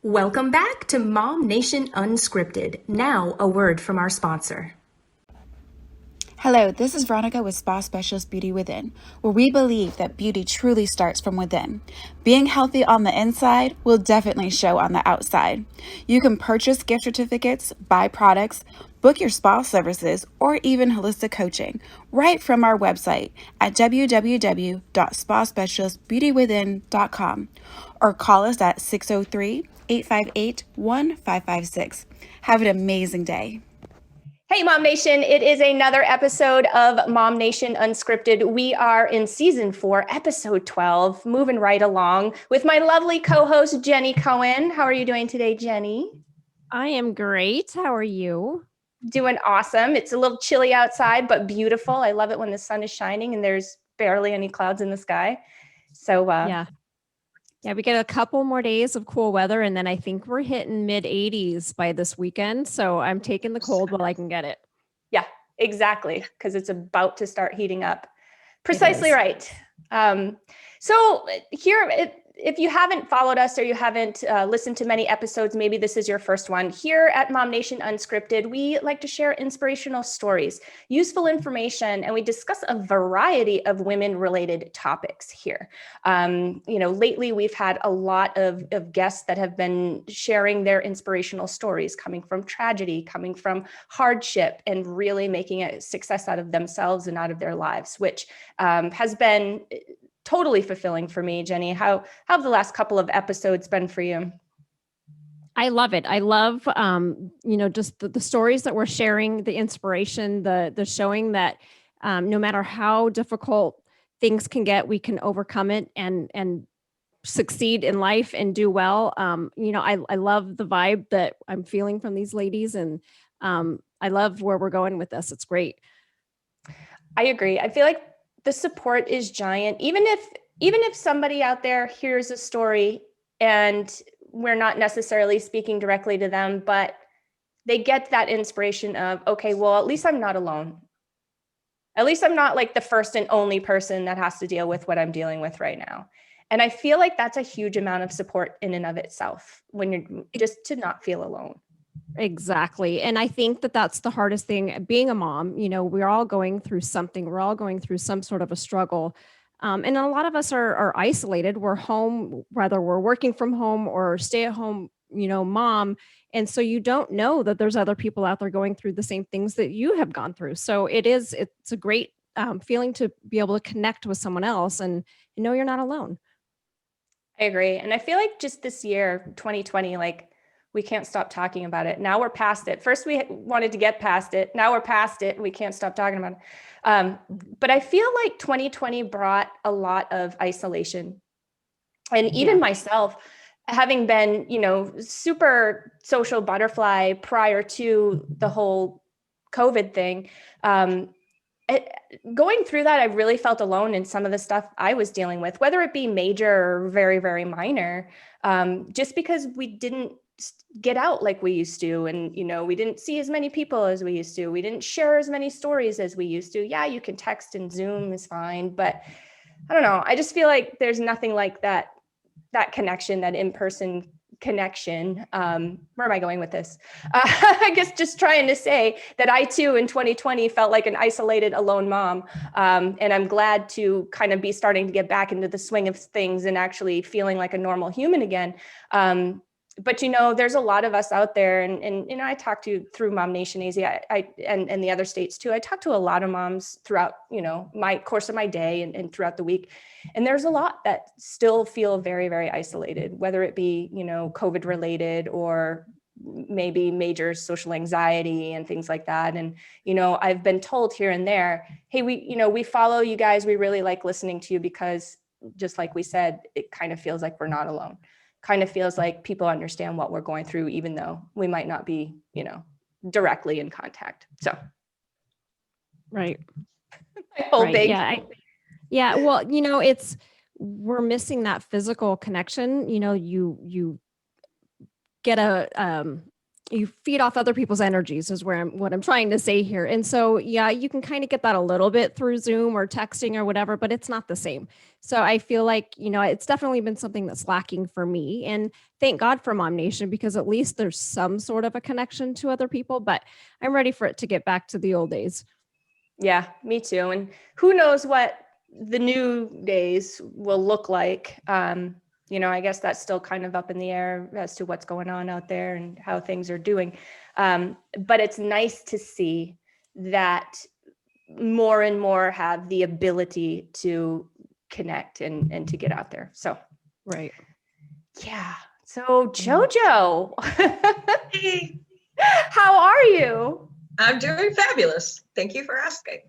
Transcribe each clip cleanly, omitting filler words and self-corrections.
Welcome back to MOMnation Unscripted. Now, a word from our sponsor. Hello, this is Veronica with Spa Specialist Beauty Within, where we believe that beauty truly starts from within. Being healthy on the inside will definitely show on the outside. You can purchase gift certificates, buy products, book your spa services, or even holistic coaching right from our website at www.spaspecialistbeautywithin.com or call us at 603-858-1556. Have an amazing day. Hey, Mom Nation. It is another episode of MOMnation Unscripted. We are in season 4, episode 12, moving right along with my lovely co-host, Jenny Cohen. How are you doing today, Jenny? I am great. How are you? Doing awesome. It's a little chilly outside, but beautiful. I love it when the sun is shining and there's barely any clouds in the sky. So, Yeah, we get a couple more days of cool weather, and then I think we're hitting mid 80s by this weekend. So I'm taking the cold while I can get it. Yeah, exactly. Because it's about to start heating up. Precisely right. So here, if you haven't followed us or you haven't listened to many episodes, maybe this is your first one. Here at MOMnation Unscripted, we like to share inspirational stories, useful information, and we discuss a variety of women-related topics here. Lately we've had a lot of guests that have been sharing their inspirational stories, coming from tragedy, coming from hardship, and really making a success out of themselves and out of their lives, which has been totally fulfilling for me. Jenny, how have the last couple of episodes been for you? I love it. I love, just the stories that we're sharing, the inspiration, the showing that no matter how difficult things can get, we can overcome it and succeed in life and do well. I love the vibe that I'm feeling from these ladies, and I love where we're going with this. It's great. I agree. I feel like the support is giant. Even if somebody out there hears a story and we're not necessarily speaking directly to them, but they get that inspiration of, okay, well, at least I'm not alone. At least I'm not like the first and only person that has to deal with what I'm dealing with right now. And I feel like that's a huge amount of support in and of itself, when you're just to not feel alone. Exactly. And I think that that's the hardest thing being a mom. We're all going through something. We're all going through some sort of a struggle. And a lot of us are isolated. We're home, whether we're working from home or stay at home, mom. And so you don't know that there's other people out there going through the same things that you have gone through. So it's a great feeling to be able to connect with someone else and know you're not alone. I agree. And I feel like just this year, 2020, like, we can't stop talking about it. Now we're past it. First, we wanted to get past it. Now we're past it. We can't stop talking about it. But I feel like 2020 brought a lot of isolation. And even myself, having been, super social butterfly prior to the whole COVID thing, going through that, I really felt alone in some of the stuff I was dealing with, whether it be major or very, very minor, just because we didn't get out like we used to. And, we didn't see as many people as we used to. We didn't share as many stories as we used to. Yeah, you can text and Zoom is fine. But I don't know. I just feel like there's nothing like that connection, that in-person connection. Where am I going with this? I guess just trying to say that I too in 2020 felt like an isolated, alone mom. And I'm glad to kind of be starting to get back into the swing of things and actually feeling like a normal human again. But there's a lot of us out there, and I talk to through MOMnation AZ, and the other states too. I talk to a lot of moms throughout my course of my day and throughout the week, and there's a lot that still feel very, very isolated, whether it be COVID related or maybe major social anxiety and things like that. And I've been told here and there, hey, we follow you guys. We really like listening to you because, just like we said, it kind of feels like we're not alone. Kind of feels like people understand what we're going through, even though we might not be, directly in contact. So. Right. My whole big. Yeah. Well, we're missing that physical connection. You get you feed off other people's energies is what I'm trying to say here. And so, yeah, you can kind of get that a little bit through Zoom or texting or whatever, but it's not the same. So I feel like, it's definitely been something that's lacking for me. And thank God for MOMnation, because at least there's some sort of a connection to other people, but I'm ready for it to get back to the old days. Yeah, me too. And who knows what the new days will look like. I guess that's still kind of up in the air as to what's going on out there and how things are doing. But it's nice to see that more and more have the ability to connect and to get out there. So, Right. yeah. So, JoJo, Hey, how are you? I'm doing fabulous. Thank you for asking.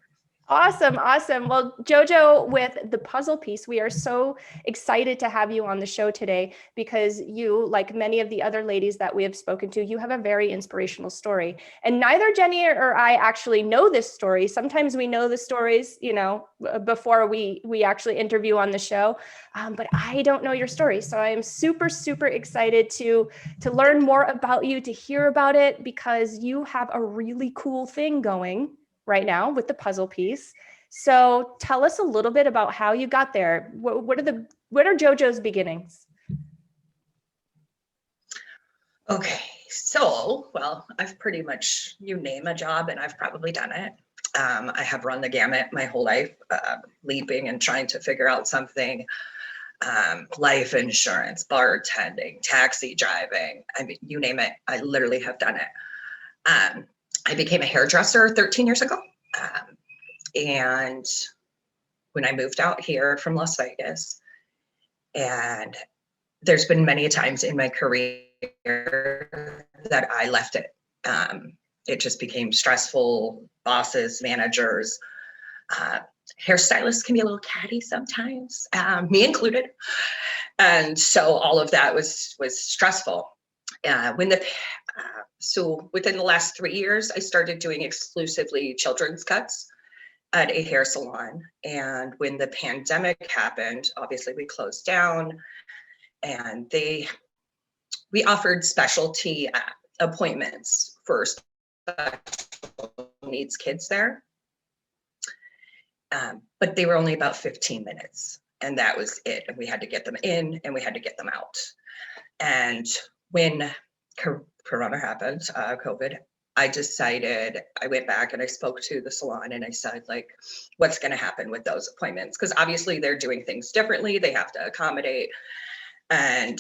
Awesome. Awesome. Well, JoJo, with the puzzle piece, we are so excited to have you on the show today because you, like many of the other ladies that we have spoken to, you have a very inspirational story. And neither Jenny or I actually know this story. Sometimes we know the stories, before we actually interview on the show, but I don't know your story. So I am super, super excited to learn more about you, to hear about it, because you have a really cool thing going right now with the puzzle piece. So tell us a little bit about how you got there. What are JoJo's beginnings? Okay, so, well, I've pretty much, you name a job and I've probably done it. I have run the gamut my whole life, leaping and trying to figure out something. Life insurance, bartending, taxi driving. I mean, you name it, I literally have done it. I became a hairdresser 13 years ago. And when I moved out here from Las Vegas, and there's been many times in my career that I left it. It just became stressful. Bosses, managers, hairstylists can be a little catty sometimes, me included. And so all of that was stressful. So within the last 3 years, I started doing exclusively children's cuts at a hair salon. And when the pandemic happened, obviously we closed down, and we offered specialty appointments for special needs kids there. But they were only about 15 minutes, and that was it. And we had to get them in and we had to get them out. And when Corona happened, COVID, I went back and I spoke to the salon and I said, like, what's going to happen with those appointments? Because obviously they're doing things differently. They have to accommodate. And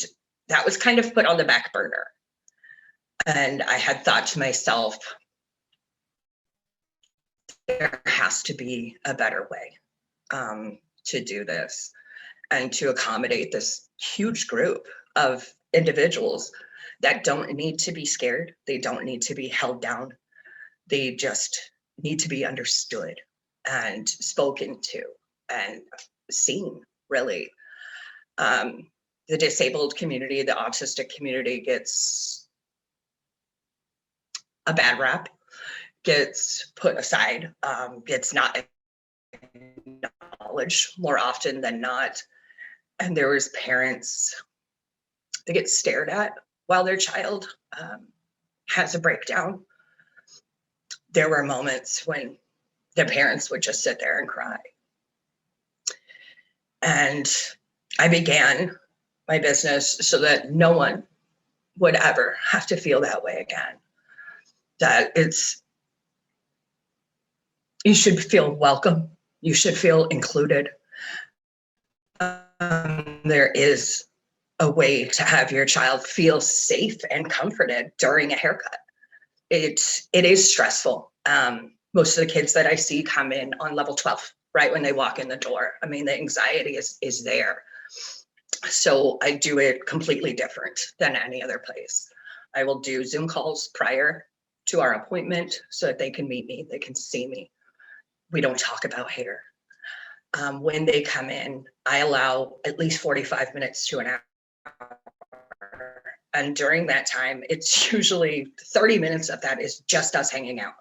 that was kind of put on the back burner. And I had thought to myself, there has to be a better way to do this and to accommodate this huge group of individuals that don't need to be scared. They don't need to be held down. They just need to be understood and spoken to and seen, really. The disabled community, the autistic community gets a bad rap, gets put aside, gets not acknowledged more often than not. And there was parents that get stared at while their child has a breakdown. There were moments when the parents would just sit there and cry. And I began my business so that no one would ever have to feel that way again. That you should feel welcome. You should feel included. There is a way to have your child feel safe and comforted during a haircut. It is stressful. Most of the kids that I see come in on level 12, right when they walk in the door. I mean, the anxiety is there. So I do it completely different than any other place. I will do Zoom calls prior to our appointment so that they can meet me, they can see me. We don't talk about hair. When they come in, I allow at least 45 minutes to an hour. And during that time, it's usually 30 minutes of that is just us hanging out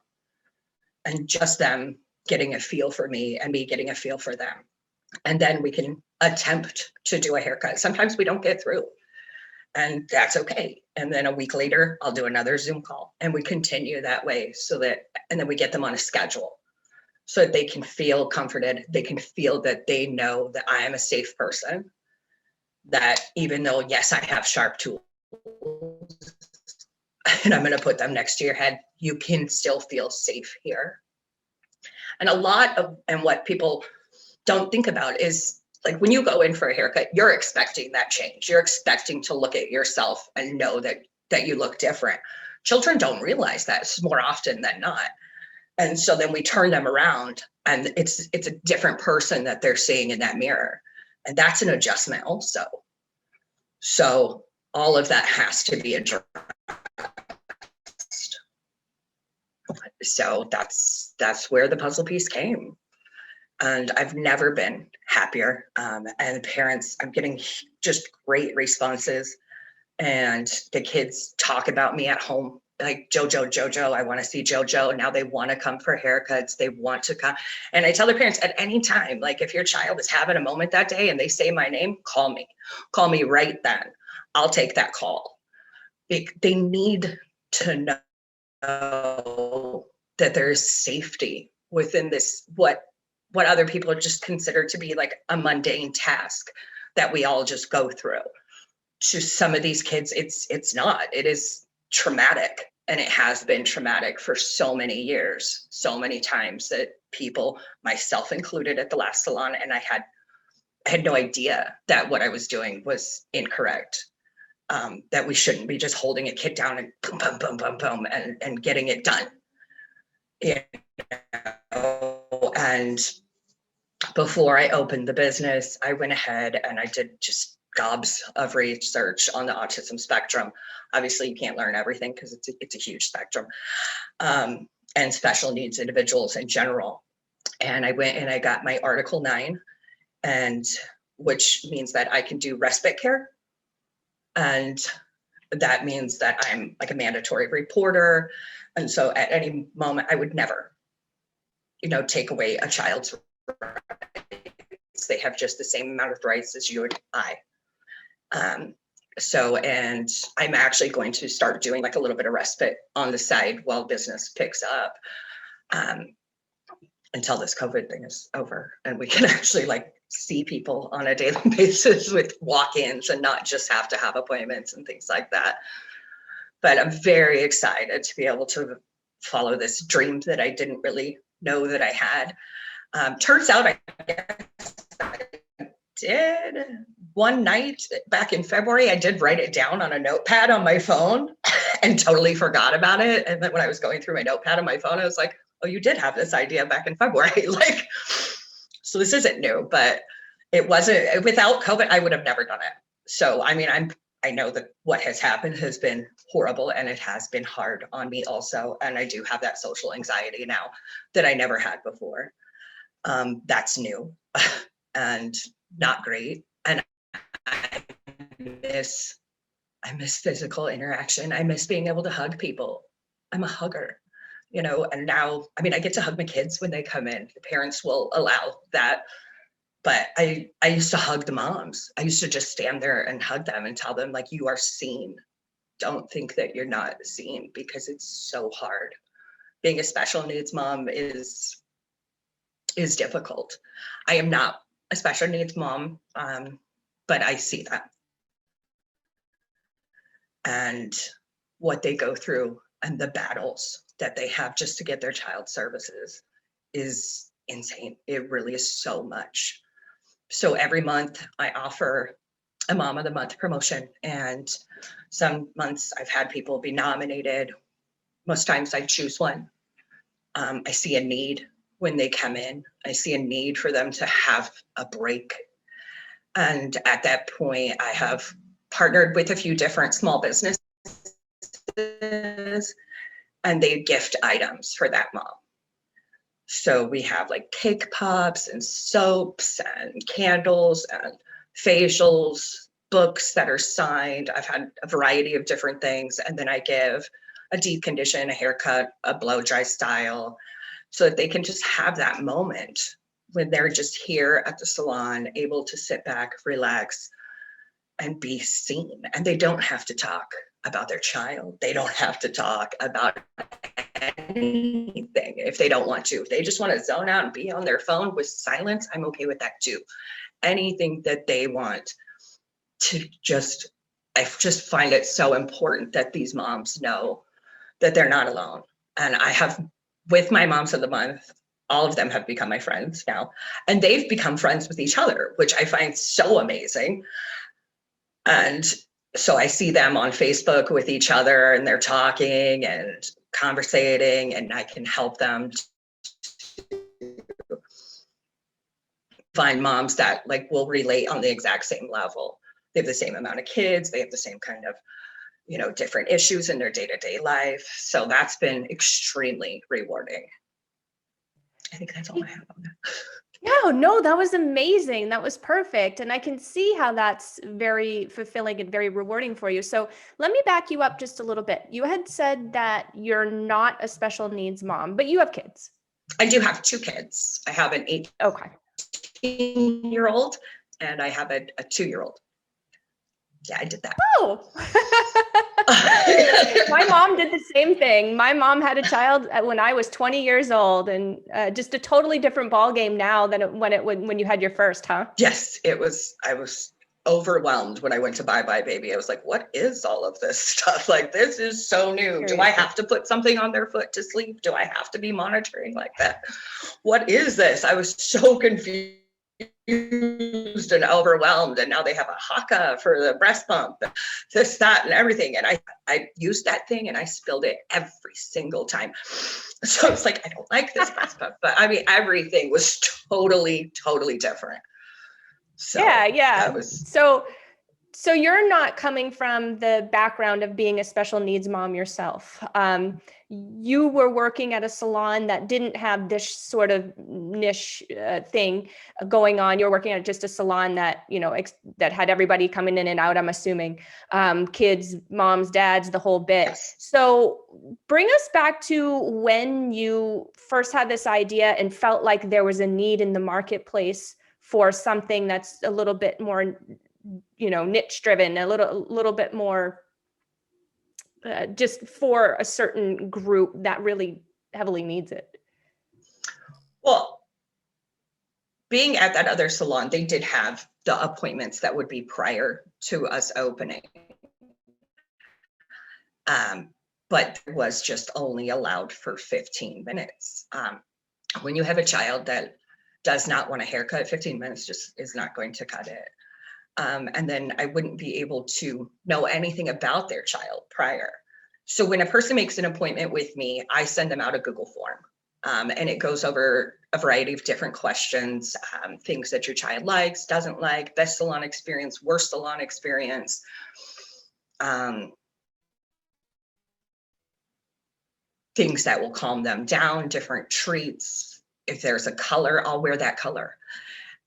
and just them getting a feel for me and me getting a feel for them. And then we can attempt to do a haircut. Sometimes we don't get through. and that's okay. And then a week later, I'll do another Zoom call, and we continue that way and then we get them on a schedule so that they can feel comforted. They can feel that they know that I am a safe person, that even though, yes, I have sharp tools and I'm going to put them next to your head, you can still feel safe here. And what people don't think about is, like, when you go in for a haircut, you're expecting that change. You're expecting to look at yourself and know that you look different. Children don't realize that more often than not. And so then we turn them around and it's a different person that they're seeing in that mirror. And that's an adjustment also. So all of that has to be addressed. So that's where the puzzle piece came. And I've never been happier. And parents, I'm getting just great responses. And the kids talk about me at home, like, JoJo, I want to see JoJo. Now they want to come for haircuts. They want to come. And I tell the parents, at any time, like, if your child is having a moment that day and they say my name, call me. Call me right then. I'll take that call. They need to know that there's safety within this, what other people just consider to be like a mundane task that we all just go through. To some of these kids, it's not. It is traumatic, and it has been traumatic for so many years, so many times that people, myself included at the last salon, and I had no idea that what I was doing was incorrect. That we shouldn't be just holding a kid down and boom, boom, boom, boom, boom, and getting it done. You know? And before I opened the business, I went ahead and I did just gobs of research on the autism spectrum. Obviously, you can't learn everything because it's a huge spectrum, and special needs individuals in general. And I went and I got my Article 9, and which means that I can do respite care. And that means that I'm like a mandatory reporter. And so at any moment, I would never, take away a child's rights. They have just the same amount of rights as you and I. And I'm actually going to start doing like a little bit of respite on the side while business picks up, until this COVID thing is over and we can actually like see people on a daily basis with walk-ins and not just have to have appointments and things like that. But I'm very excited to be able to follow this dream that I didn't really know that I had. Turns out I guess I did. One night back in February, I did write it down on a notepad on my phone and totally forgot about it. And then when I was going through my notepad on my phone, I was like, oh, you did have this idea back in February. Like, so this isn't new, but it wasn't, without COVID, I would have never done it. So, I mean, I know that what has happened has been horrible and it has been hard on me also. And I do have that social anxiety now that I never had before. That's new and not great. And I miss physical interaction. I miss being able to hug people. I'm a hugger, and now, I mean, I get to hug my kids when they come in. The parents will allow that. But I used to hug the moms. I used to just stand there and hug them and tell them, like, you are seen. Don't think that you're not seen, because it's so hard. Being a special needs mom is difficult. I am not a special needs mom, but I see that. And what they go through and the battles that they have just to get their child services is insane. It really is so much. So every month I offer a Mom of the Month promotion, and some months I've had people be nominated. Most times I choose one. I see a need when they come in. I see a need for them to have a break. And at that point, I have partnered with a few different small businesses, and they gift items for that mom. So we have like cake pops and soaps and candles and facials, books that are signed. I've had a variety of different things. And then I give a deep condition, a haircut, a blow dry style, so that they can just have that moment when they're just here at the salon, able to sit back, relax, and be seen. And they don't have to talk about their child. They don't have to talk about anything if they don't want to. If they just want to zone out and be on their phone with silence, I'm okay with that too. Anything that they want to just, I just find it so important that these moms know that they're not alone. And I have, with my moms of the month, all of them have become my friends now, and they've become friends with each other, which I find so amazing. And so I see them on Facebook with each other, and they're talking and conversating, and I can help them find moms that like will relate on the exact same level. They have the same amount of kids, they have the same kind of, you know, different issues in their day-to-day life. So that's been extremely rewarding. I think that's all I have on that. Yeah, no, that was amazing. That was perfect. And I can see how that's very fulfilling and very rewarding for you. So let me back you up just a little bit. You had said that you're not a special needs mom, but you have kids. I do have 2 kids. I have an Okay. 18-year-old and I have a 2-year-old. Yeah, I did that. Oh, my mom did the same thing. My mom had a child when I was 20 years old, and just a totally different ball game now than when you had your first, huh? Yes, it was. I was overwhelmed when I went to Bye Bye Baby. I was like, what is all of this stuff? Like, this is so new. Do I have to put something on their foot to sleep? Do I have to be monitoring like that? What is this? I was so confused and overwhelmed, and now they have a haka for the breast pump, this, that, and everything. And I used that thing and I spilled it every single time. So it's like, I don't like this breast pump, but I mean, everything was totally different. So yeah. that was, So you're not coming from the background of being a special needs mom yourself. You were working at a salon that didn't have this sort of niche thing going on. You're working at just a salon that, you know, that had everybody coming in and out, I'm assuming, kids, moms, dads, the whole bit. yes. So bring us back to when you first had this idea and felt like there was a need in the marketplace for something that's a little bit more, you know, niche driven, a little bit more just for a certain group that really heavily needs it. Well, being at that other salon, they did have the appointments that would be prior to us opening. But it was just only allowed for 15 minutes. When you have a child that does not want a haircut, 15 minutes just is not going to cut it. And then I wouldn't be able to know anything about their child prior. So when a person makes an appointment with me, I send them out a Google form. And it goes over a variety of different questions, things that your child likes, doesn't like, best salon experience, worst salon experience. Things that will calm them down, different treats. If there's a color, I'll wear that color.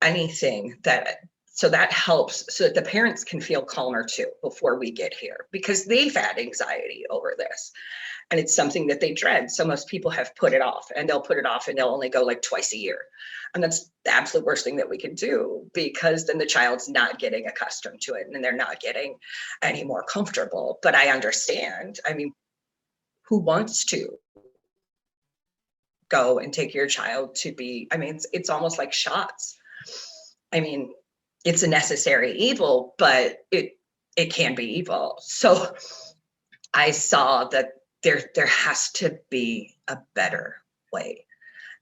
Anything that, so that helps so that the parents can feel calmer too before we get here, because they've had anxiety over this. And it's something that they dread. So most people have put it off, and they'll put it off and they'll only go like twice a year. And that's the absolute worst thing that we can do, because then the child's not getting accustomed to it and they're not getting any more comfortable. But I understand. I mean, who wants to go and take your child to be, I mean, it's almost like shots. I mean, it's a necessary evil, but it can be evil. So I saw that there has to be a better way.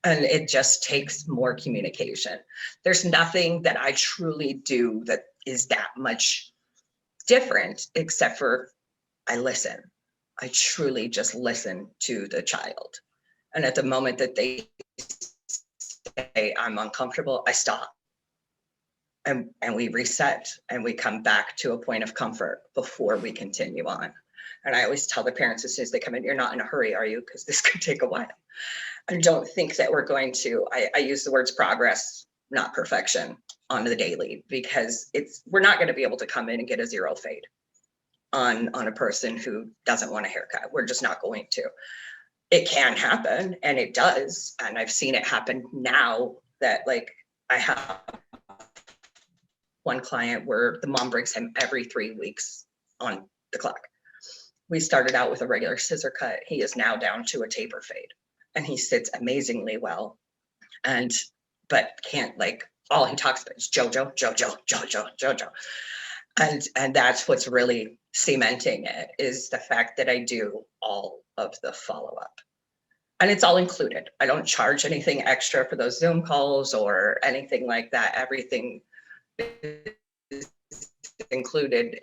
And it just takes more communication. There's nothing that I truly do that is that much different, except for I listen. I truly just listen to the child. And at the moment that they say I'm uncomfortable, I stop. And we reset and we come back to a point of comfort before we continue on. And I always tell the parents as soon as they come in, you're not in a hurry, are you? Because this could take a while. And don't think that we're going to, I use the words progress, not perfection, on the daily, because we're not going to be able to come in and get a 0 fade on a person who doesn't want a haircut. We're just not going to. It can happen, and it does. And I've seen it happen now that, like, I have one client where the mom brings him every 3 weeks on the clock. We started out with a regular scissor cut. He is now down to a taper fade, and he sits amazingly well. But can't, like, all he talks about is JoJo, JoJo, JoJo, JoJo. And that's what's really cementing it, is the fact that I do all of the follow-up. And it's all included. I don't charge anything extra for those Zoom calls or anything like that. Everything is included.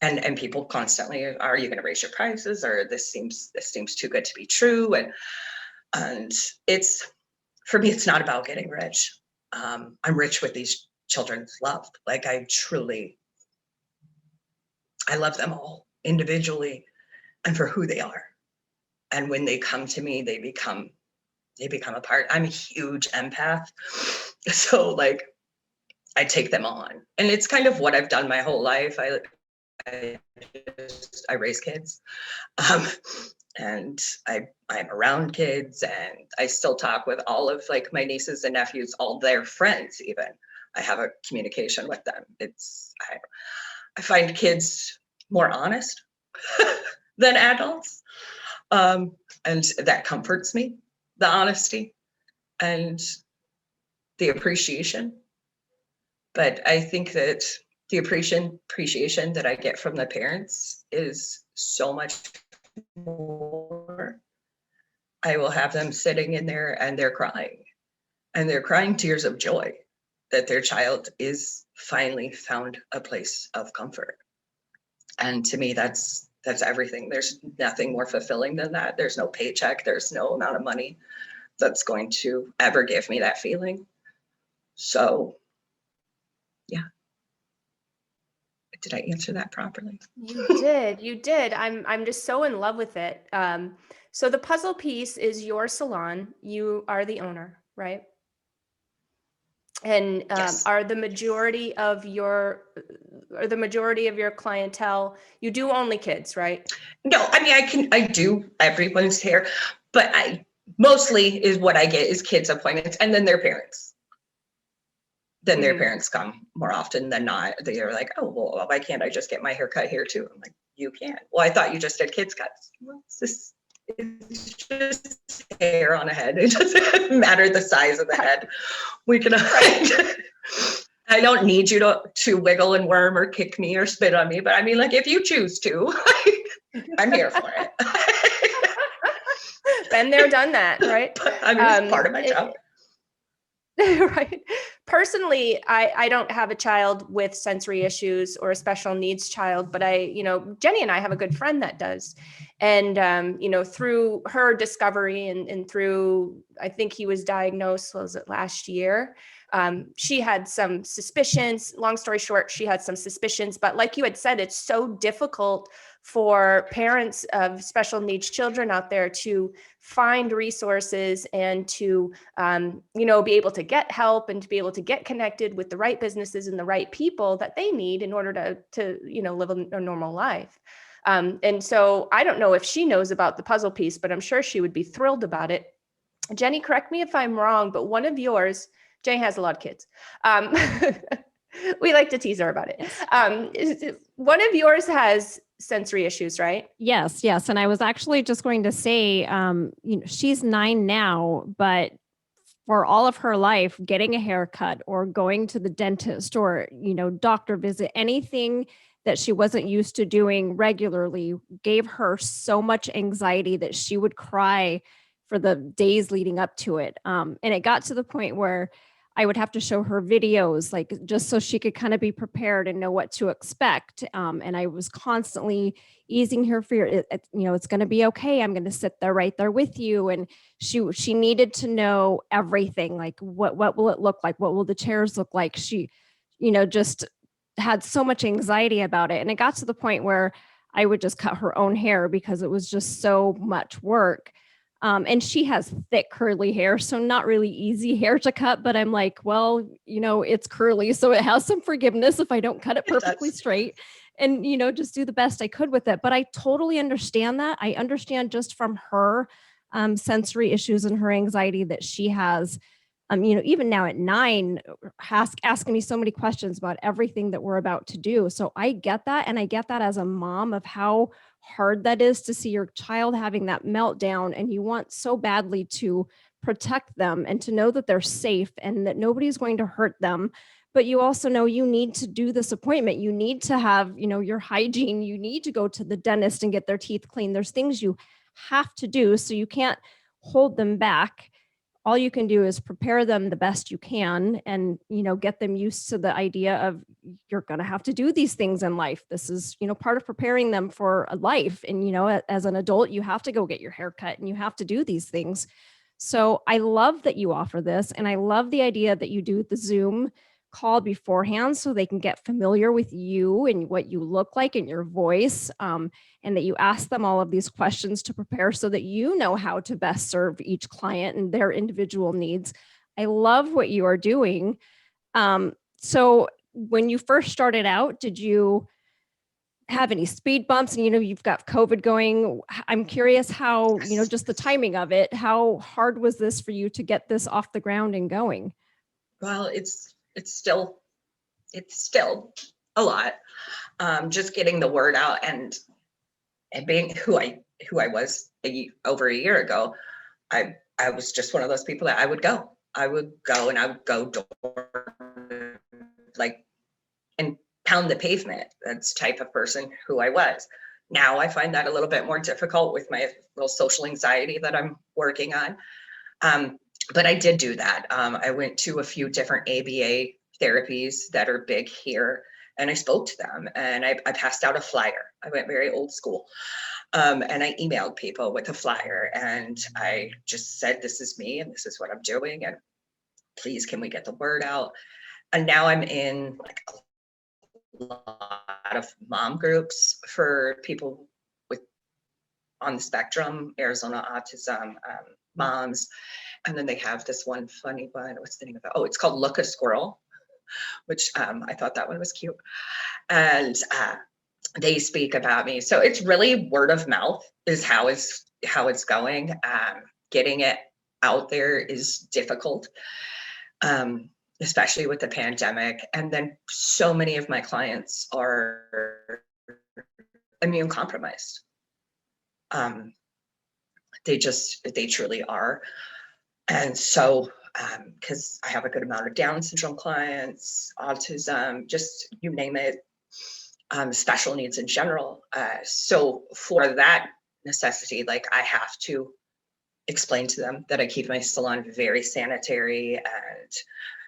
And people constantly, are you going to raise your prices? Or this seems too good to be true. And it's, for me, it's not about getting rich. I'm rich with these children's love. Like, I love them all individually and for who they are. And when they come to me, they become a part. I'm a huge empath. So, like, I take them on. And it's kind of what I've done my whole life. I raise kids, and I'm around kids, and I still talk with all of, like, my nieces and nephews, all their friends. Even I have a communication with them. I find kids more honest than adults, and that comforts me, the honesty and the appreciation. But I think that the appreciation that I get from the parents is so much more. I will have them sitting in there and they're crying tears of joy that their child is finally found a place of comfort. And to me, that's everything. There's nothing more fulfilling than that. There's no paycheck. There's no amount of money that's going to ever give me that feeling. So, yeah. Did I answer that properly? You did. I'm just so in love with it. So the puzzle piece is your salon. You are the owner, right? And Yes. are the majority of your clientele, you do only kids, right? No, I mean, I do everyone's hair, but mostly is what I get is kids appointments, and then their parents. Then their parents come more often than not. They are like, oh, well, why can't I just get my hair cut here too? I'm like, you can. Well, I thought you just did kids cuts. Well, it's just hair on a head. It doesn't matter the size of the head. We can. I don't need you to wiggle and worm or kick me or spit on me, but I mean, like, if you choose to, I'm here for it. Been there, done that, right? I mean, it's part of my job. Right. Personally, I don't have a child with sensory issues or a special needs child, but Jenny and I have a good friend that does. And, through her discovery and through, I think he was diagnosed, was it last year? She had some suspicions. Long story short, she had some suspicions, but like you had said, it's so difficult for parents of special needs children out there to find resources and to, be able to get help and to be able to get connected with the right businesses and the right people that they need in order to live a normal life. And so I don't know if she knows about the puzzle piece, but I'm sure she would be thrilled about it. Jenny, correct me if I'm wrong, but one of yours, Jenny has a lot of kids. We like to tease her about it. One of yours has sensory issues, right? Yes. And I was actually just going to say, she's 9 now, but for all of her life, getting a haircut or going to the dentist or, doctor visit, anything that she wasn't used to doing regularly gave her so much anxiety that she would cry for the days leading up to it. And it got to the point where I would have to show her videos, like, just so she could kind of be prepared and know what to expect. And I was constantly easing her fear. It's going to be okay. I'm going to sit there right there with you. And she needed to know everything. Like, what will it look like? What will the chairs look like? She, just had so much anxiety about it. And it got to the point where I would just cut her own hair because it was just so much work. And she has thick curly hair, so not really easy hair to cut, but I'm like, well, it's curly, so it has some forgiveness if I don't cut it perfectly straight and, just do the best I could with it. But I totally understand that. I understand just from her sensory issues and her anxiety that she has. Even now at 9, asking me so many questions about everything that we're about to do. So I get that. And I get that as a mom of how hard that is to see your child having that meltdown. And you want so badly to protect them and to know that they're safe and that nobody's going to hurt them. But you also know you need to do this appointment. You need to have, your hygiene. You need to go to the dentist and get their teeth cleaned. There's things you have to do. So you can't hold them back. All you can do is prepare them the best you can and, get them used to the idea of you're going to have to do these things in life. This is, part of preparing them for a life. And, as an adult, you have to go get your hair cut and you have to do these things. So I love that you offer this. And I love the idea that you do the Zoom call beforehand so they can get familiar with you and what you look like and your voice, and that you ask them all of these questions to prepare so that you know how to best serve each client and their individual needs. I love what you are doing. So when you first started out, did you have any speed bumps? And you've got COVID going. I'm curious how, just the timing of it, how hard was this for you to get this off the ground and going? Well, it's still a lot. Just getting the word out and being who I was over a year ago. I was just one of those people that I would go and I would go door, and pound the pavement. That's the type of person who I was. Now I find that a little bit more difficult with my little social anxiety that I'm working on. But I did do that. I went to a few different ABA therapies that are big here, and I spoke to them, and I passed out a flyer. I went very old school, and I emailed people with a flyer, and I just said, this is me, and this is what I'm doing, and please, can we get the word out? And now I'm in a lot of mom groups for people on the spectrum, Arizona autism, moms. And then they have this one funny one. What's the name of it? Oh, it's called Look a Squirrel, which I thought that one was cute. And they speak about me. So it's really word of mouth is how it's going. Getting it out there is difficult, especially with the pandemic. And then so many of my clients are immune compromised. They truly are. And so, because I have a good amount of Down syndrome clients, autism, just you name it, special needs in general. So for that necessity, I have to explain to them that I keep my salon very sanitary, and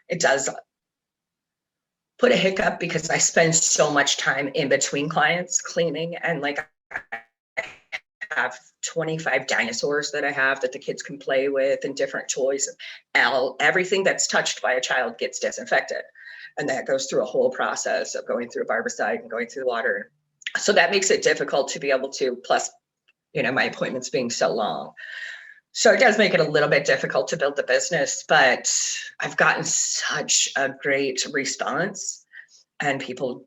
it does put a hiccup because I spend so much time in between clients cleaning, and I have 25 dinosaurs that I have that the kids can play with and different toys. Everything that's touched by a child gets disinfected. And that goes through a whole process of going through a barbicide and going through the water. So that makes it difficult to be able to, plus, my appointments being so long. So it does make it a little bit difficult to build the business, but I've gotten such a great response, and people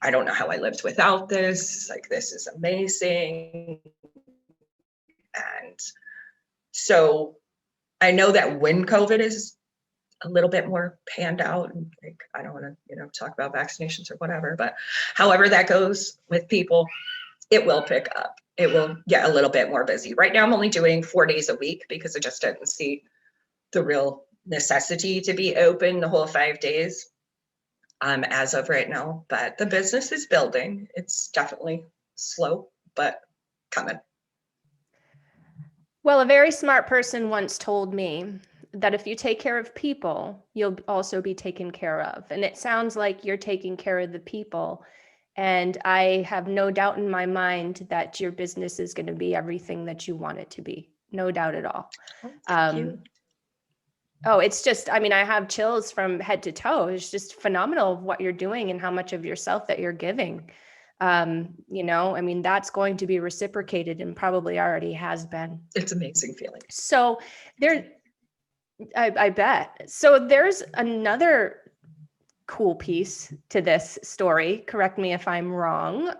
I don't know how I lived without this. This is amazing. And so I know that when COVID is a little bit more panned out, and I don't want to, talk about vaccinations or whatever, but however that goes with people, it will pick up. It will get a little bit more busy. Right now, I'm only doing 4 days a week because I just didn't see the real necessity to be open the whole 5 days. As of right now, but the business is building. It's definitely slow, but coming. Well, a very smart person once told me that if you take care of people, you'll also be taken care of. And it sounds like you're taking care of the people. And I have no doubt in my mind that your business is going to be everything that you want it to be. No doubt at all. Thank you. Oh, it's just, I have chills from head to toe. It's just phenomenal what you're doing and how much of yourself that you're giving. That's going to be reciprocated and probably already has been. It's amazing feeling. So I bet. So there's another cool piece to this story. Correct me if I'm wrong.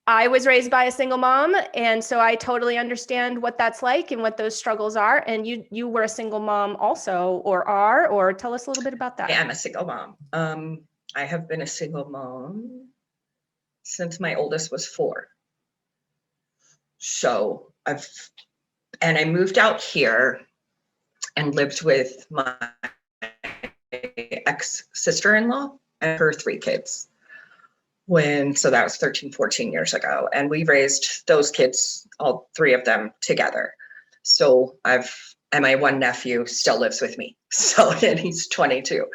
I was raised by a single mom, and so I totally understand what that's like and what those struggles are. And you were a single mom also, or tell us a little bit about that. I am a single mom. I have been a single mom since my oldest was 4. So I moved out here and lived with my ex-sister-in-law and her 3 kids. So that was 13, 14 years ago. And we raised those kids, all 3 of them together. So and my one nephew still lives with me. So, and he's 22.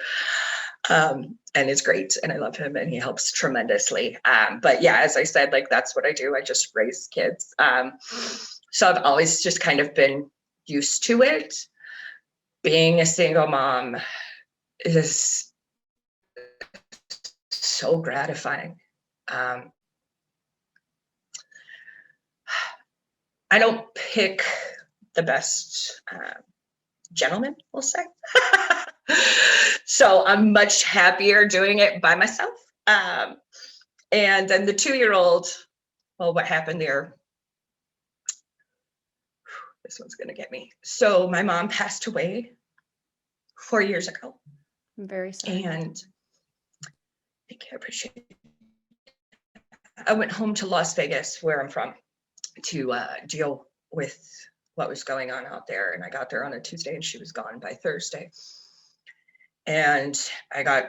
And it's great. And I love him and he helps tremendously. But yeah, as I said, like, that's what I do. I just raise kids. So I've always just kind of been used to it. Being a single mom is so gratifying. I don't pick the best gentleman, we'll say. So I'm much happier doing it by myself. And then the 2-year-old, well, what happened there? This one's gonna get me. So my mom passed away 4 years ago. I'm very sorry. And thank you, I appreciate it. I went home to Las Vegas, where I'm from, to deal with what was going on out there. And I got there on a Tuesday and she was gone by Thursday. And I got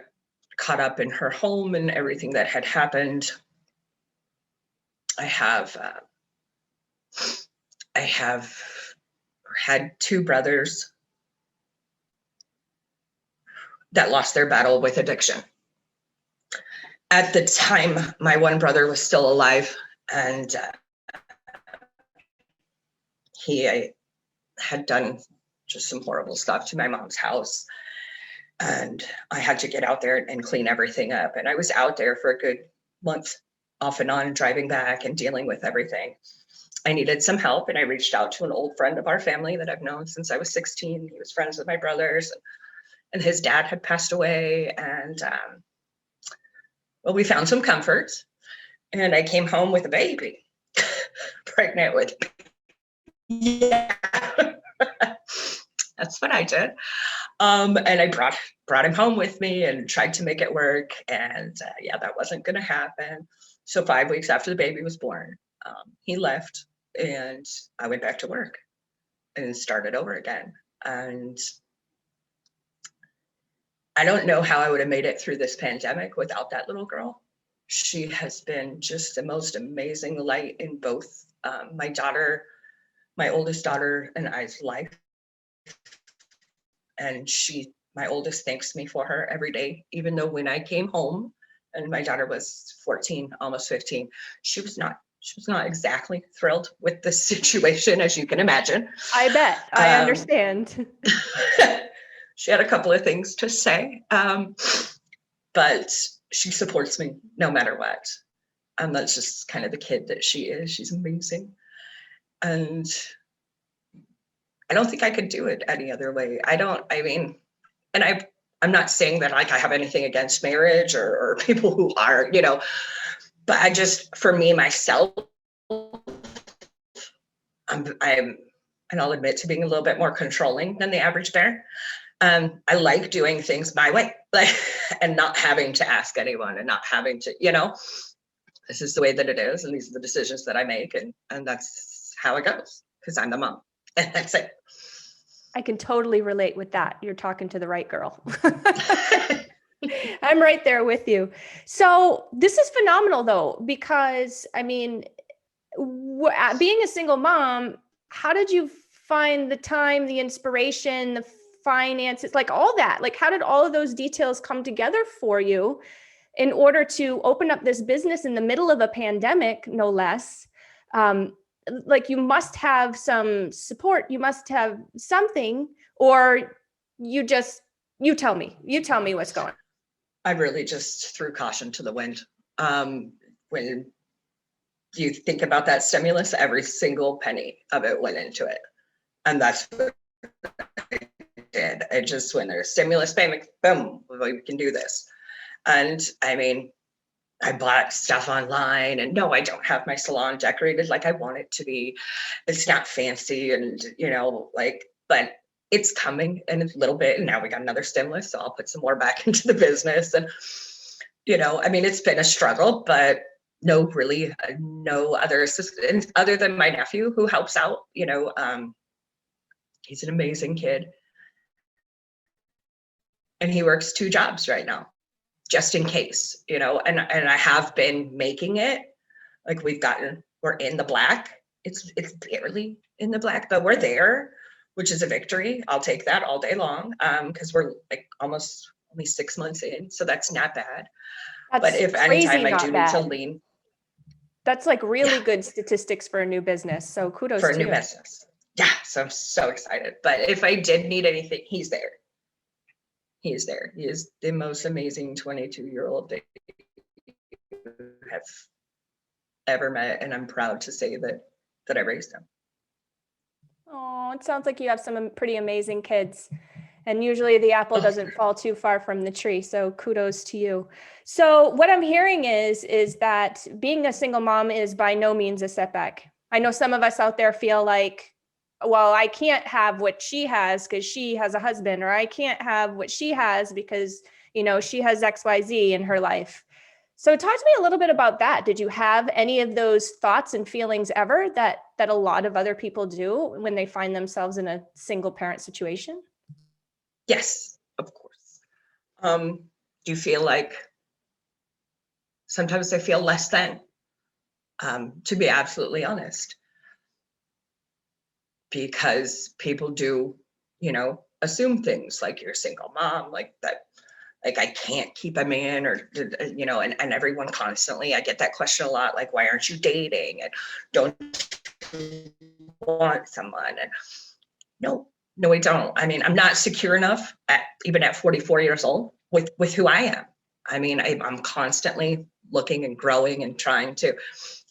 caught up in her home and everything that had happened. I have had 2 brothers that lost their battle with addiction. At the time, my one brother was still alive, and he had done just some horrible stuff to my mom's house. And I had to get out there and clean everything up. And I was out there for a good month, off and on, driving back and dealing with everything. I needed some help, and I reached out to an old friend of our family that I've known since I was 16. He was friends with my brothers, and his dad had passed away. And well, we found some comfort, and I came home with a baby, pregnant with. Yeah, that's what I did. And I brought him home with me and tried to make it work. And yeah, that wasn't going to happen. So 5 weeks after the baby was born, he left, and I went back to work and started over again. And I don't know how I would have made it through this pandemic without that little girl. She has been just the most amazing light in both my oldest daughter and I's life. And my oldest thanks me for her every day, even though when I came home and my daughter was 14, almost 15, she was not exactly thrilled with the situation, as you can imagine. I bet. I understand. She had a couple of things to say, but she supports me no matter what. And that's just kind of the kid that she is. She's amazing. And I don't think I could do it any other way. I'm not saying that like I have anything against marriage or people who are, but I just, for me, myself, and I'll admit to being a little bit more controlling than the average bear. I like doing things my way, and not having to ask anyone and not having to, this is the way that it is. And these are the decisions that I make. And that's how it goes, because I'm the mom, and that's it. I can totally relate with that. You're talking to the right girl. I'm right there with you. So this is phenomenal though, because being a single mom, how did you find the time, the inspiration, the finances, like all that? Like, how did all of those details come together for you in order to open up this business in the middle of a pandemic, no less? Like, you must have some support, you must have something, or you tell me what's going on. I really just threw caution to the wind. When you think about that stimulus, every single penny of it went into it. And that's what I did. It just, when there's stimulus payment, boom, we can do this. And I bought stuff online, and no, I don't have my salon decorated like I want it to be. It's not fancy, and like, but it's coming in a little bit. And now we got another stimulus, so I'll put some more back into the business. And I mean, it's been a struggle, but no, really, no other assistance other than my nephew who helps out. He's an amazing kid, and he works 2 jobs right now, just in case, and I have been making it. Like we're in the black. It's barely in the black, but we're there, which is a victory. I'll take that all day long, because we're like almost only 6 months in, so that's not bad. But if anytime I do need to lean. That's like really good statistics for a new business. So kudos for a to new you. business. Yeah, so I'm so excited. But if I did need anything, he's there. He is there. He is the most amazing 22-year-old that you have ever met, and I'm proud to say that I raised him. Oh, it sounds like you have some pretty amazing kids. And usually the apple doesn't fall too far from the tree. So kudos to you. So what I'm hearing is that being a single mom is by no means a setback. I know some of us out there feel like, well, I can't have what she has because she has a husband, or I can't have what she has because, she has XYZ in her life. So talk to me a little bit about that. Did you have any of those thoughts and feelings ever that a lot of other people do when they find themselves in a single parent situation? Yes, of course. Do you feel like sometimes I feel less than, to be absolutely honest, because people do, assume things like you're a single mom, like that, like I can't keep a man, or, and everyone constantly, I get that question a lot, like, why aren't you dating? And don't you want someone? And no, I don't. I mean, I'm not secure enough even at 44 years old with who I am. I mean, I'm constantly looking and growing and trying to.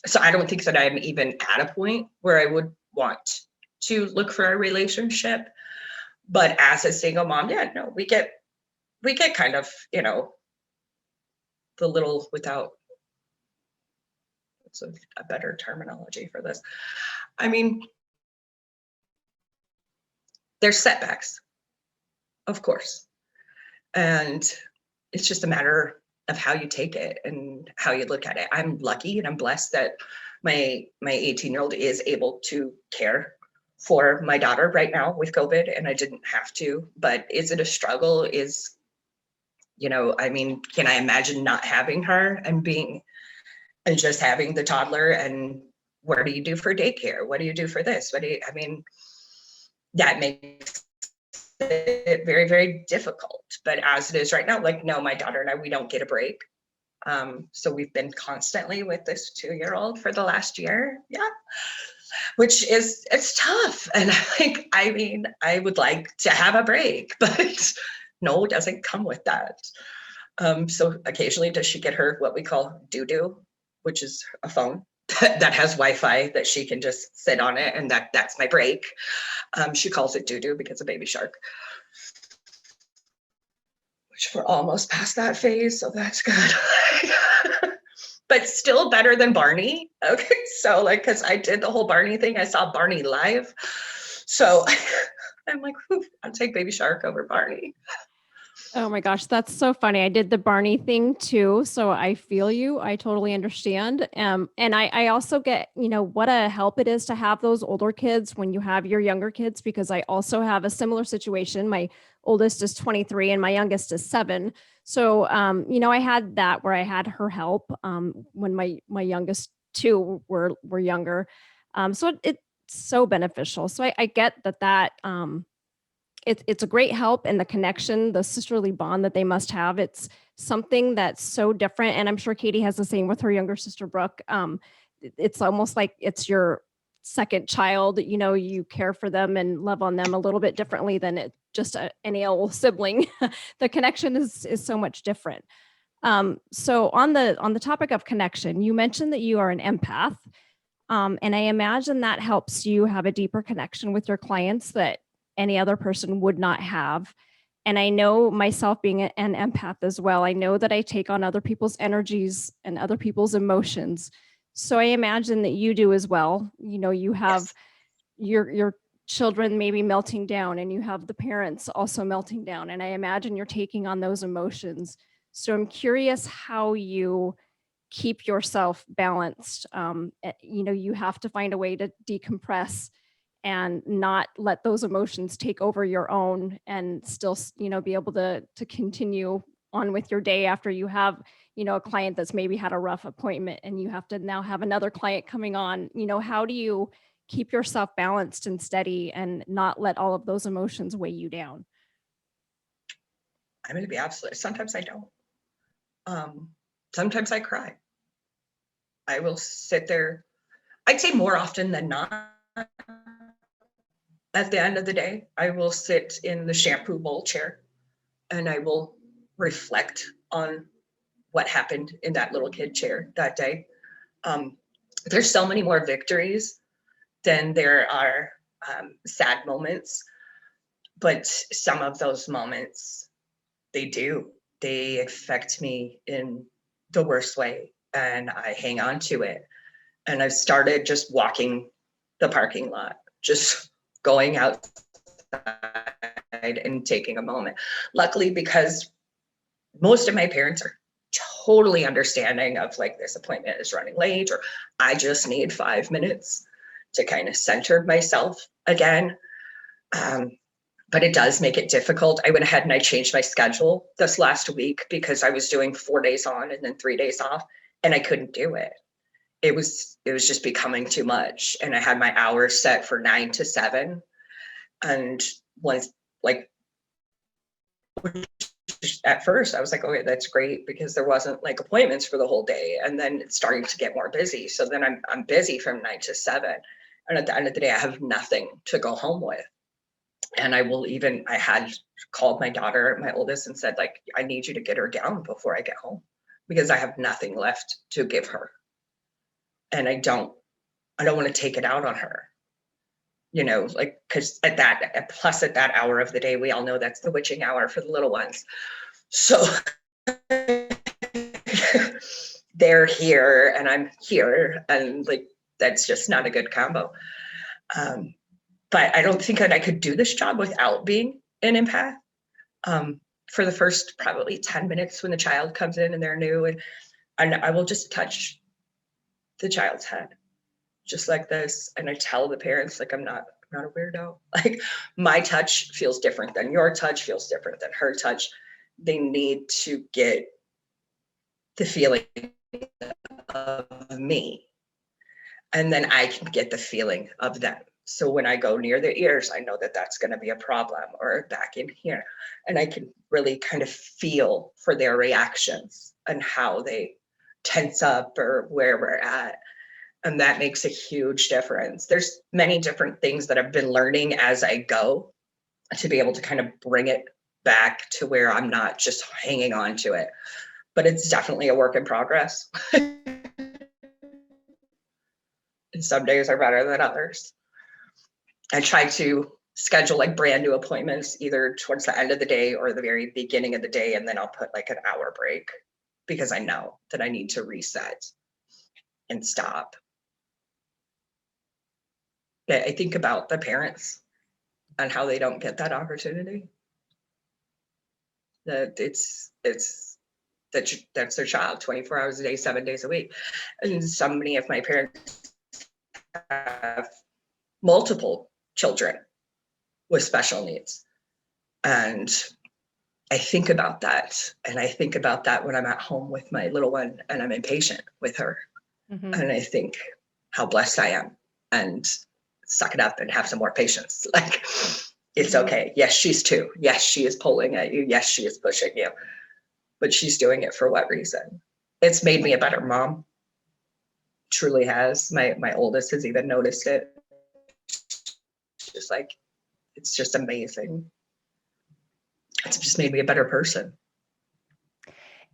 So I don't think that I'm even at a point where I would want to look for a relationship. But as a single mom, yeah, no, we get kind of, the little, without, what's a better terminology for this? I mean, there's setbacks, of course. And it's just a matter of how you take it and how you look at it. I'm lucky and I'm blessed that my 18-year-old is able to care for my daughter right now with COVID, and I didn't have to. But is it a struggle? I mean, can I imagine not having her and just having the toddler, and what do you do for daycare? What do you do for this? I mean, that makes it very, very difficult. But as it is right now, like, no, my daughter and I, we don't get a break. So we've been constantly with this 2-year-old for the last year. Yeah. Which it's tough. And I mean, I would like to have a break, but no, it doesn't come with that. So occasionally does she get her, what we call doo-doo, which is a phone that has Wi-Fi that she can just sit on it, and that's my break. She calls it doo-doo because of baby shark, which we're almost past that phase, so that's good. But still better than Barney. Okay, so because I did the whole Barney thing, I saw Barney live, so I'm like, I'll take baby shark over Barney. Oh my gosh, that's so funny. I did the Barney thing too. So I feel you. I totally understand. And I also get, what a help it is to have those older kids when you have your younger kids, because I also have a similar situation. My oldest is 23 and my youngest is 7. So, I had that where I had her help when my youngest 2 were younger. So it's so beneficial. So I get that it's a great help, and the connection, the sisterly bond that they must have. It's something that's so different. And I'm sure Katie has the same with her younger sister, Brooke. It's almost like it's your second child. You care for them and love on them a little bit differently than just any old sibling. The connection is so much different. So on the topic of connection, you mentioned that you are an empath. And I imagine that helps you have a deeper connection with your clients that any other person would not have. And I know myself being an empath as well. I know that I take on other people's energies and other people's emotions. So I imagine that you do as well. You know, you have Yes. your children maybe melting down and you have the parents also melting down. And I imagine you're taking on those emotions. So I'm curious how you keep yourself balanced. You know, you have to find a way to decompress and not let those emotions take over your own and still, you know, be able to continue on with your day after you have, you know, a client that's maybe had a rough appointment and you have to now have another client coming on. You know, how do you keep yourself balanced and steady and not let all of those emotions weigh you down? I'm going to be absolute. Sometimes I don't. Sometimes I cry. I will sit there. I'd say more often than not. At the end of the day, I will sit in the shampoo bowl chair and I will reflect on what happened in that little kid chair that day. Um, there's so many more victories than there are sad moments, but some of those moments, they affect me in the worst way, and I hang on to it. And I've started just walking the parking lot, just going outside and taking a moment. Luckily, because most of my parents are totally understanding of like, this appointment is running late, or I just need 5 minutes to kind of center myself again. But it does make it difficult. I went ahead and I changed my schedule this last week because I was doing 4 days on and then 3 days off, and I couldn't do it. It was just becoming too much. And I had my hours set for 9 to 7. And once, like, at first I was like, okay, that's great, because there wasn't like appointments for the whole day. And then it's starting to get more busy. So then I'm busy from 9 to 7. And at the end of the day, I have nothing to go home with. And I had called my daughter, my oldest, and said, like, I need you to get her down before I get home, because I have nothing left to give her. And I don't want to take it out on her, you know, like, because at that hour of the day, we all know that's the witching hour for the little ones. So they're here and I'm here, and like, that's just not a good combo. But I don't think that I could do this job without being an empath. For the first probably 10 minutes when the child comes in and they're new, and I will just touch the child's head just like this. And I tell the parents, like, I'm not a weirdo. Like, my touch feels different than your touch, feels different than her touch. They need to get the feeling of me, and then I can get the feeling of them. So when I go near their ears, I know that that's going to be a problem, or back in here. And I can really kind of feel for their reactions and how they tense up or where we're at. And that makes a huge difference. There's many different things that I've been learning as I go to be able to kind of bring it back to where I'm not just hanging on to it. But it's definitely a work in progress. And some days are better than others. I try to schedule like brand new appointments either towards the end of the day or the very beginning of the day, and then I'll put like an hour break, because I know that I need to reset and stop. But I think about the parents and how they don't get that opportunity. That that's their child 24 hours a day, 7 days a week. And so many of my parents have multiple children with special needs. And I think about that. And I think about that when I'm at home with my little one and I'm impatient with her. Mhm. And I think how blessed I am, and suck it up and have some more patience. Like, it's okay. Yes, she's 2. Yes, she is pulling at you. Yes, she is pushing you. But she's doing it for what reason? It's made me a better mom. Truly has. My oldest has even noticed it. Just like, it's just amazing. It's just made me a better person.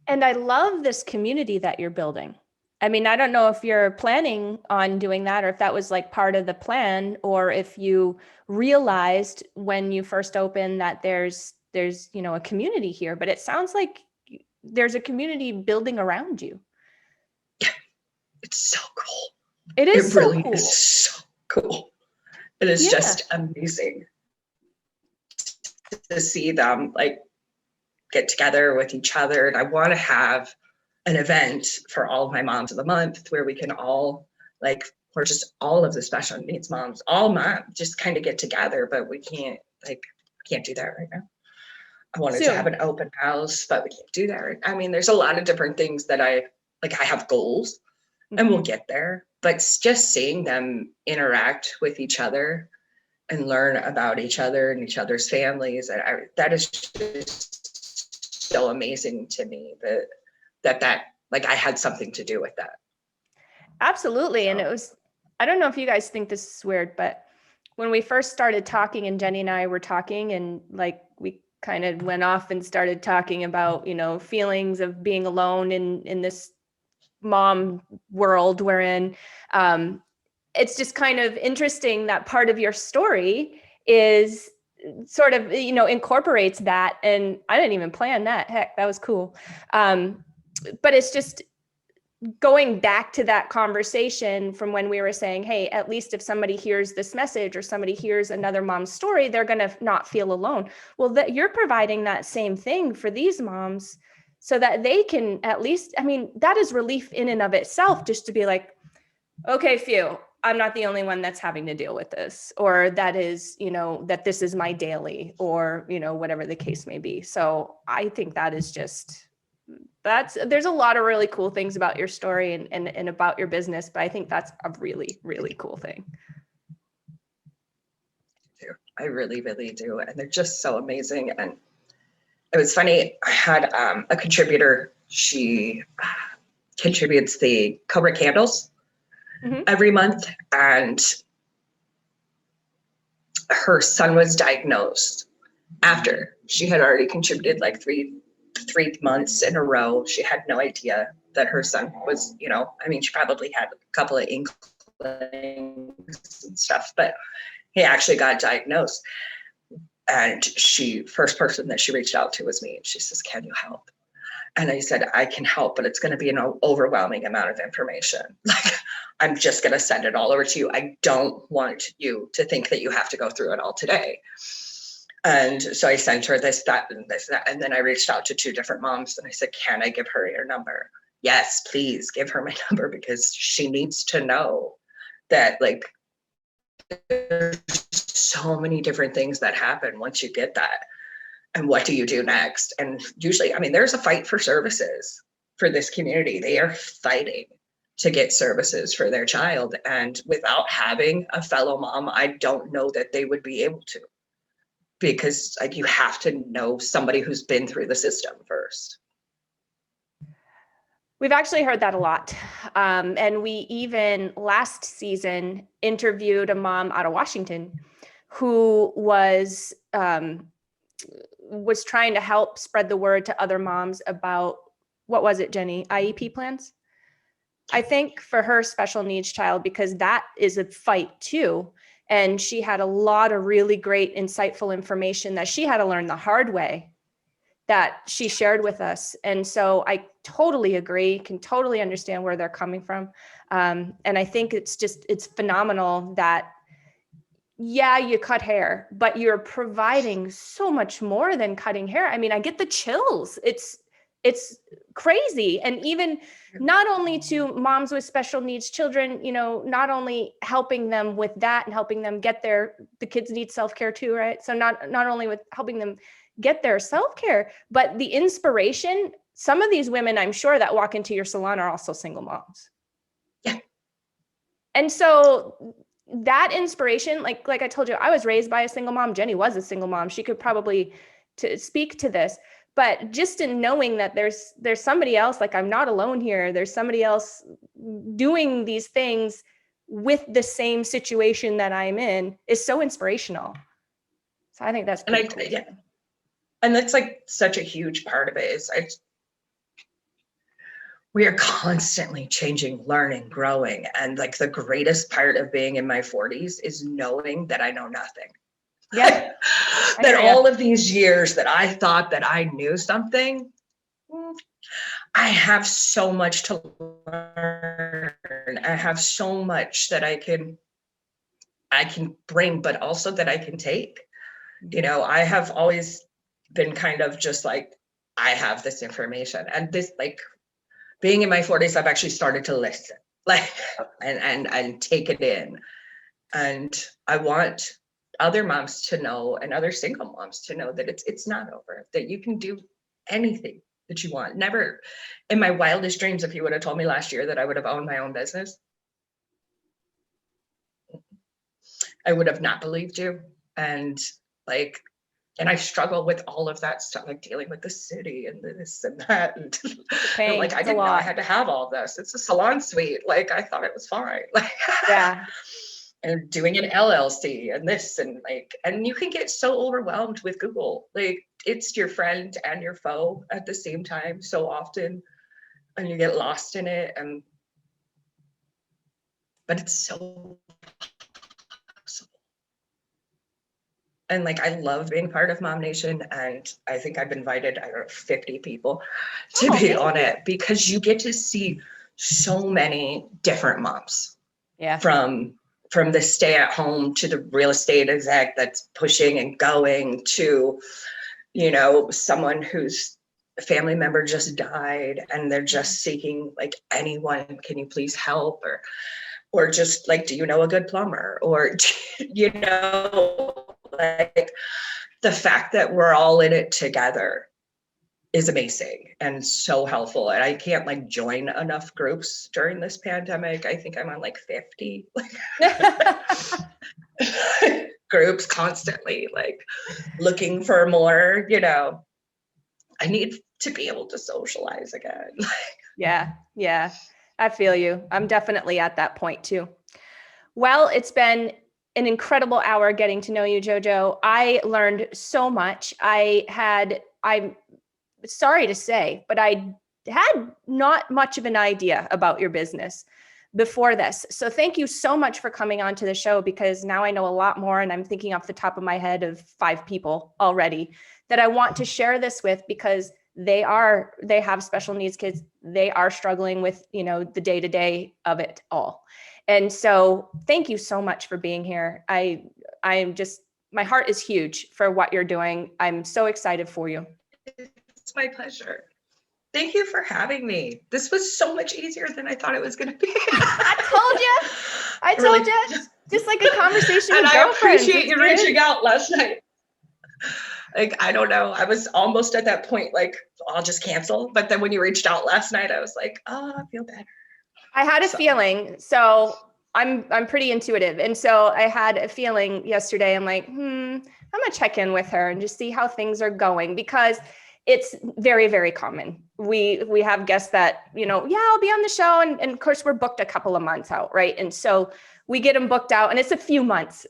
And I love this community that you're building. I mean, I don't know if you're planning on doing that, or if that was like part of the plan, or if you realized when you first opened that there's there's, you know, a community here, but it sounds like there's a community building around you. It's so cool. It is It so really cool. is so cool. It is just amazing to see them like get together with each other. And I want to have an event for all of my moms of the month where we can all like, or just all of the special needs moms, all moms just kind of get together, but we can't do that right now. I wanted to have an open house, but we can't do that. Right? I mean, there's a lot of different things that I have goals and we'll get there, but just seeing them interact with each other and learn about each other and each other's families, that is just so amazing to me that like I had something to do with that. Absolutely. So. And it was, I don't know if you guys think this is weird, but when we first started talking and Jenny and I were talking and like we kind of went off and started talking about, you know, feelings of being alone in this mom world we're in. It's just kind of interesting that part of your story is sort of, you know, incorporates that. And I didn't even plan that. Heck, that was cool. But it's just going back to that conversation from when we were saying, hey, at least if somebody hears this message or somebody hears another mom's story, they're going to not feel alone. Well, that you're providing that same thing for these moms so that they can at least, I mean, that is relief in and of itself, just to be like, okay, phew, I'm not the only one that's having to deal with this, or that is, you know, that this is my daily, or, you know, whatever the case may be. So I think that is just, there's a lot of really cool things about your story and about your business, but I think that's a really, really cool thing. I really, really do. And they're just so amazing. And it was funny, I had a contributor, she contributes the Cobra candles every month, and her son was diagnosed after she had already contributed like three months in a row. She had no idea that her son was, you know, I mean, she probably had a couple of inklings and stuff, but he actually got diagnosed. And first person that she reached out to was me. And she says, can you help? And I said, I can help, but it's going to be an overwhelming amount of information. Like, I'm just going to send it all over to you. I don't want you to think that you have to go through it all today. And so I sent her this, that, and this, that. And then I reached out to 2 different moms and I said, can I give her your number? Yes, please give her my number, because she needs to know that, like, there's so many different things that happen once you get that. And what do you do next? And usually, I mean, there's a fight for services for this community. They are fighting to get services for their child. And without having a fellow mom, I don't know that they would be able to. Because like, you have to know somebody who's been through the system first. We've actually heard that a lot. And we even last season interviewed a mom out of Washington who was trying to help spread the word to other moms about, what was it, Jenny? IEP plans? I think for her special needs child, because that is a fight too. And she had a lot of really great, insightful information that she had to learn the hard way that she shared with us. And so I totally agree, can totally understand where they're coming from. And I think it's phenomenal that, yeah, you cut hair, but you're providing so much more than cutting hair. I mean, I get the chills. It's crazy. And even not only to moms with special needs children, you know, not only helping them with that and helping them get the kids need self-care too, right? So not only with helping them get their self-care, but the inspiration. Some of these women, I'm sure, that walk into your salon are also single moms. Yeah. And so that inspiration, like I told you, I was raised by a single mom. Jenny was a single mom. She could probably speak to this. But just in knowing that there's somebody else, like, I'm not alone here. There's somebody else doing these things with the same situation that I'm in is so inspirational. So I think that's pretty cool. Yeah. And that's like such a huge part of it is we are constantly changing, learning, growing. And like the greatest part of being in my 40s is knowing that I know nothing. Yeah. That all of these years that I thought that I knew something, I have so much to learn. I have so much that I can bring, but also that I can take. You know, I have always been kind of just like, I have this information, and this, like, being in my 40s, I've actually started to listen, like, and take it in. And I want other moms to know, and other single moms to know, that it's not over, that you can do anything that you want. Never in my wildest dreams, if you would have told me last year that I would have owned my own business, I would have not believed you. And like, and I struggle with all of that stuff, like dealing with the city and this and that. And, and like, I didn't know I had to have all this. It's a salon suite. Like, I thought it was fine. Like, Yeah. and doing an LLC and this, and like, and you can get so overwhelmed with Google. Like, it's your friend and your foe at the same time so often, and you get lost in it. And but it's so possible. And like, I love being part of MOMnation, and I think I've invited, I don't know, 50 people to be on it, because you get to see so many different moms. Yeah. From the stay at home to the real estate exec that's pushing and going, to, you know, someone whose family member just died and they're just seeking, like, anyone, can you please help? Or just like, do you know a good plumber? Or, you know, like, the fact that we're all in it together is amazing and so helpful. And I can't, like, join enough groups during this pandemic. I think I'm on like 50 groups constantly, like, looking for more. You know, I need to be able to socialize again. Yeah. Yeah. I feel you. I'm definitely at that point too. Well, it's been an incredible hour getting to know you, JoJo. I learned so much. I'm sorry to say, but I had not much of an idea about your business before this. So thank you so much for coming on to the show, because now I know a lot more, and I'm thinking off the top of my head of 5 people already that I want to share this with, because they have special needs kids. They are struggling with, you know, the day-to-day of it all. And so thank you so much for being here. I'm just, my heart is huge for what you're doing. I'm so excited for you. It's my pleasure. Thank you for having me. This was so much easier than I thought it was going to be. I told you, just like a conversation with girlfriends. I appreciate you reaching out last night. Like, I don't know, I was almost at that point, like, I'll just cancel. But then when you reached out last night, I was like, oh, I feel better. I had a feeling. So I'm pretty intuitive. And so I had a feeling yesterday. I'm like, I'm gonna check in with her and just see how things are going, because it's very, very common. We have guests that, you know, yeah, I'll be on the show. And of course, we're booked a couple of months out, right? And so we get them booked out, and it's a few months,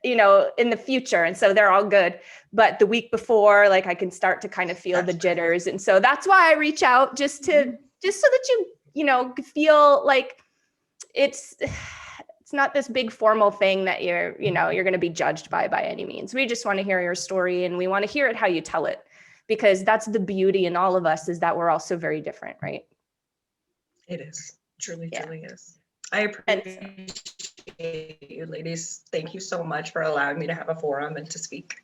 you know, in the future. And so they're all good. But the week before, like, I can start to kind of feel the jitters. And so that's why I reach out, just so that you know, feel like it's not this big formal thing that you're going to be judged by any means. We just want to hear your story, and we want to hear it how you tell it, because that's the beauty in all of us, is that we're all so very different, right? It is. Truly is. I appreciate you, ladies. Thank you so much for allowing me to have a forum and to speak.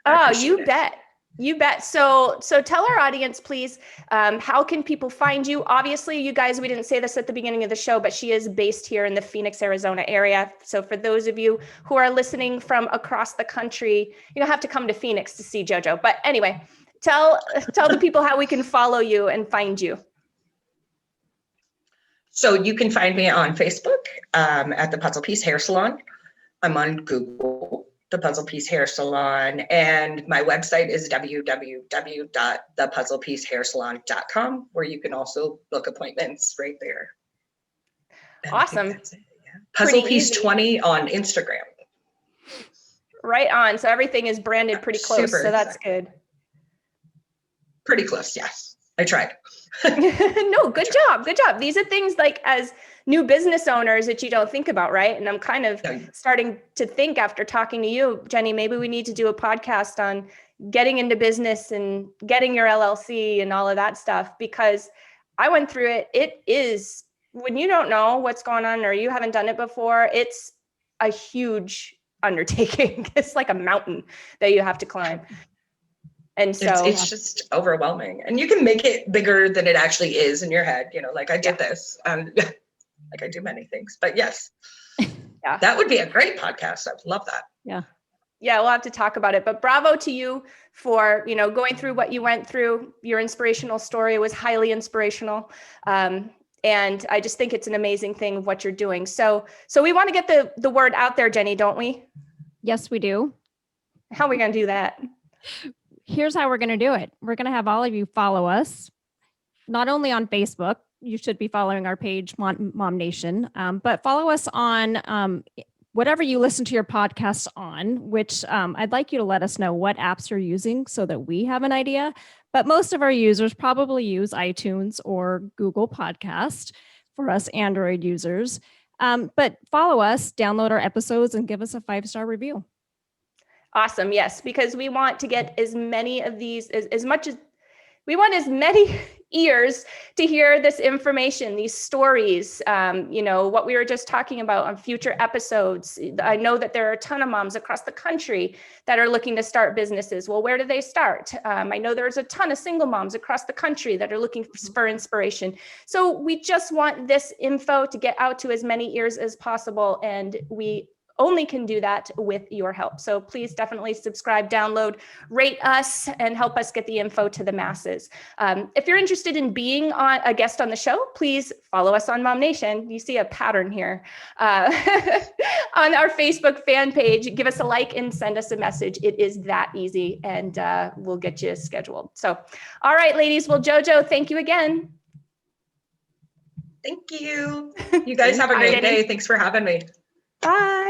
Oh, you bet. You bet. So tell our audience, please, how can people find you? Obviously, you guys, we didn't say this at the beginning of the show, but she is based here in the Phoenix, Arizona area. So for those of you who are listening from across the country, you don't have to come to Phoenix to see JoJo. But anyway, tell the people how we can follow you and find you. So you can find me on Facebook at the Puzzle Piece Hair Salon. I'm on Google, the Puzzle Piece Hair Salon, and my website is www.thepuzzlepiecehairsalon.com, where you can also book appointments right there. And awesome. Puzzle Piece 20 on Instagram. Right on. So everything is branded pretty close. So that's good. Pretty close, yes. I tried. No, good job. Good job. These are things like as new business owners that you don't think about, right? And I'm kind of starting to think after talking to you, Jenny, maybe we need to do a podcast on getting into business and getting your LLC and all of that stuff, because I went through it. It is, when you don't know what's going on or you haven't done it before, it's a huge undertaking. It's like a mountain that you have to climb. And so it's just overwhelming, and you can make it bigger than it actually is in your head. Like I did this, like I do many things, but yes, that would be a great podcast. I would love that. Yeah, we'll have to talk about it, but bravo to you for, going through what you went through. Your inspirational story was highly inspirational. And I just think it's an amazing thing of what you're doing. So we want to get the word out there, Jenny, don't we? Yes, we do. How are we going to do that? Here's how we're going to do it. We're going to have all of you follow us, not only on Facebook. You should be following our page, MOMnation, but follow us on whatever you listen to your podcasts on, which I'd like you to let us know what apps you're using so that we have an idea. But most of our users probably use iTunes or Google Podcast for us Android users. But follow us, download our episodes, and give us a 5-star review. Awesome. Yes, because we want to get as many of these, as much as we want as many ears to hear this information, these stories, what we were just talking about on future episodes. I know that there are a ton of moms across the country that are looking to start businesses. Well, where do they start? I know there's a ton of single moms across the country that are looking for inspiration. So we just want this info to get out to as many ears as possible. And we only can do that with your help. So please definitely subscribe, download, rate us, and help us get the info to the masses. If you're interested in being a guest on the show, please follow us on MOMnation. You see a pattern here. On our Facebook fan page, give us a like and send us a message. It is that easy, and we'll get you scheduled. So, all right, ladies. Well, JoJo, thank you again. Thank you. You guys have a great day. Thanks for having me. Bye.